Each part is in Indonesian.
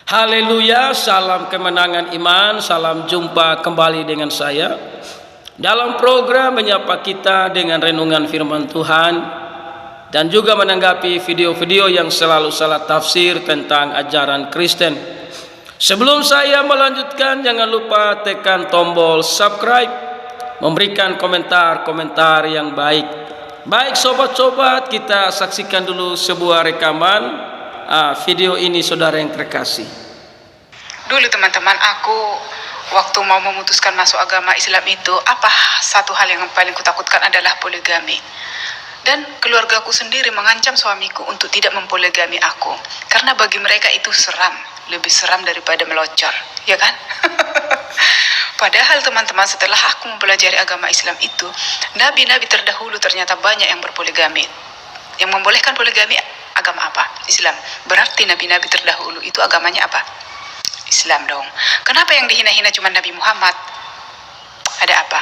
Haleluya, salam kemenangan iman, salam jumpa kembali dengan saya dalam program menyapa kita dengan renungan firman Tuhan dan juga menanggapi video-video yang selalu salah tafsir tentang ajaran Kristen. Sebelum saya melanjutkan, jangan lupa tekan tombol subscribe, memberikan komentar-komentar yang baik. Baik sobat-sobat, kita saksikan dulu sebuah rekaman video ini saudara yang terkasih. Dulu teman-teman, aku waktu mau memutuskan masuk agama Islam itu, satu hal yang paling kutakutkan adalah poligami. Dan keluargaku sendiri mengancam suamiku untuk tidak mempoligami aku, karena bagi mereka itu seram, lebih seram daripada melocor, ya kan? Padahal teman-teman, setelah aku mempelajari agama Islam itu, nabi-nabi terdahulu ternyata banyak yang berpoligami. Yang membolehkan poligami agama apa? Islam. Berarti nabi-nabi terdahulu itu agamanya apa? Islam dong. Kenapa yang dihina-hina cuma Nabi Muhammad? Ada apa?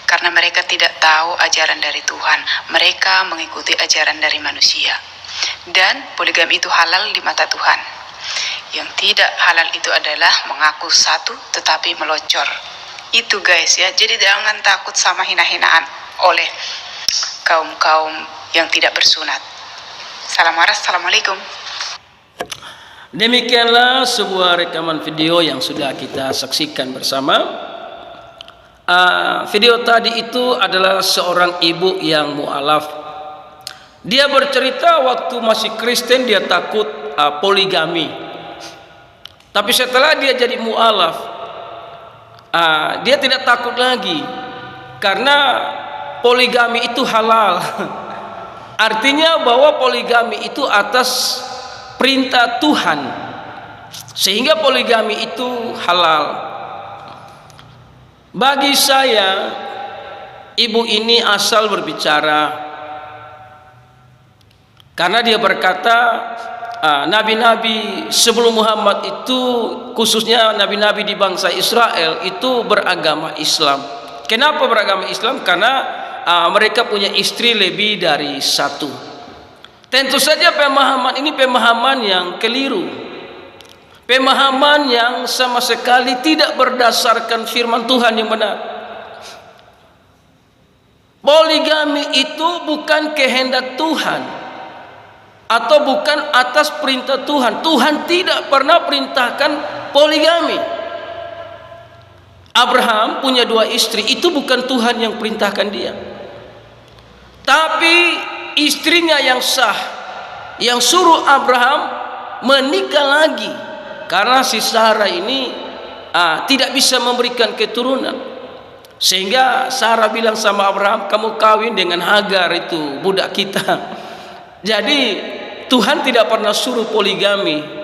Karena mereka tidak tahu ajaran dari Tuhan. Mereka mengikuti ajaran dari manusia. Dan poligami itu halal di mata Tuhan. Yang tidak halal itu adalah mengaku satu tetapi melocor. Itu guys ya. Jadi jangan takut sama hina-hinaan oleh kaum-kaum yang tidak bersunat. Salam waras, assalamualaikum. Demikianlah sebuah rekaman video yang sudah kita saksikan bersama. Video tadi itu adalah seorang ibu yang mualaf. Dia bercerita waktu masih Kristen dia takut poligami. Tapi setelah dia jadi mualaf, dia tidak takut lagi karena poligami itu halal. Artinya bahwa poligami itu atas perintah Tuhan, sehingga poligami itu halal. Bagi saya, ibu ini asal berbicara karena dia berkata nabi-nabi sebelum Muhammad itu, khususnya nabi-nabi di bangsa Israel itu beragama Islam. Kenapa beragama Islam? Karena mereka punya istri lebih dari satu. Tentu saja pemahaman ini pemahaman yang keliru, pemahaman yang sama sekali tidak berdasarkan firman Tuhan yang benar. Poligami itu bukan kehendak Tuhan atau bukan atas perintah Tuhan. Tuhan tidak pernah perintahkan poligami. Abraham punya 2 istri, itu bukan Tuhan yang perintahkan dia, tapi istrinya yang sah yang suruh Abraham menikah lagi karena si Sarah ini tidak bisa memberikan keturunan, sehingga Sarah bilang sama Abraham, kamu kawin dengan Hagar, itu budak kita. Jadi Tuhan tidak pernah suruh poligami.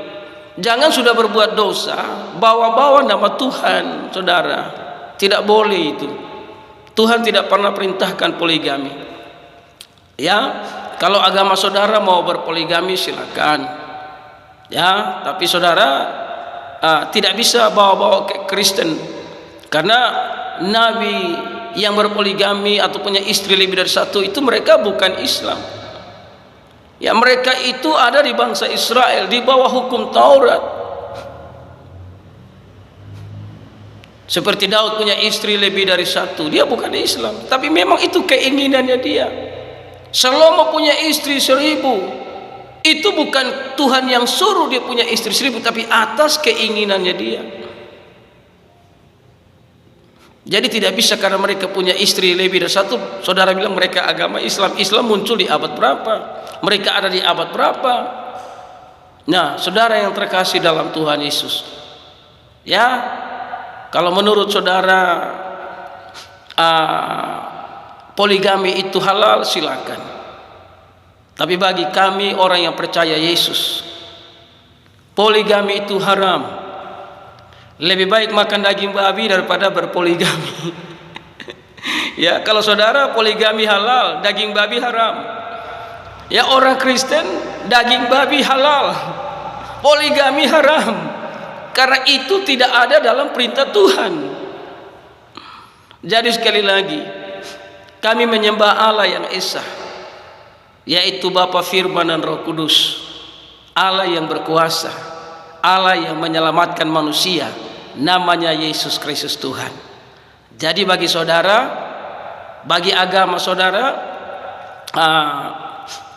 Jangan sudah berbuat dosa bawa-bawa nama Tuhan, saudara. Tidak boleh itu. Tuhan tidak pernah perintahkan poligami. Ya, kalau agama saudara mau berpoligami silakan. Ya, tapi saudara tidak bisa bawa-bawa ke Kristen, karena nabi yang berpoligami atau punya istri lebih dari satu itu mereka bukan Islam. Ya, mereka itu ada di bangsa Israel di bawah hukum Taurat. Seperti Daud punya istri lebih dari satu, dia bukan Islam, tapi memang itu keinginannya dia. Salomo punya istri 1000, itu bukan Tuhan yang suruh dia punya istri 1000, tapi atas keinginannya dia. Jadi tidak bisa karena mereka punya istri lebih dari satu, saudara bilang mereka agama Islam. Islam muncul di abad berapa? Mereka ada di abad berapa? Nah, saudara yang terkasih dalam Tuhan Yesus, ya, kalau menurut saudara poligami itu halal, silakan. Tapi bagi kami orang yang percaya Yesus, poligami itu haram. Lebih baik makan daging babi daripada berpoligami. Ya, kalau saudara poligami halal, daging babi haram. Ya, orang Kristen daging babi halal, poligami haram. Karena itu tidak ada dalam perintah Tuhan. Jadi sekali lagi, kami menyembah Allah yang esa, yaitu Bapa, Firman dan Roh Kudus, Allah yang berkuasa, Allah yang menyelamatkan manusia, namanya Yesus Kristus Tuhan. Jadi bagi saudara, bagi agama saudara,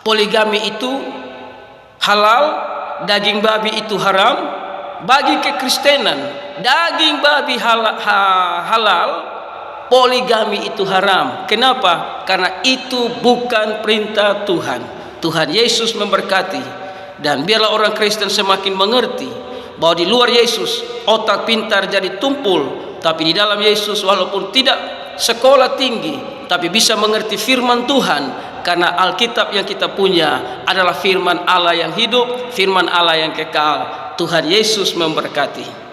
poligami itu halal, daging babi itu haram. Bagi kekristenan, daging babi halal, poligami itu haram. Kenapa? Karena itu bukan perintah Tuhan. Tuhan Yesus memberkati. Dan biarlah orang Kristen semakin mengerti bahwa di luar Yesus otak pintar jadi tumpul, tapi di dalam Yesus walaupun tidak sekolah tinggi tapi bisa mengerti firman Tuhan, karena Alkitab yang kita punya adalah firman Allah yang hidup, firman Allah yang kekal. Tuhan Yesus memberkati.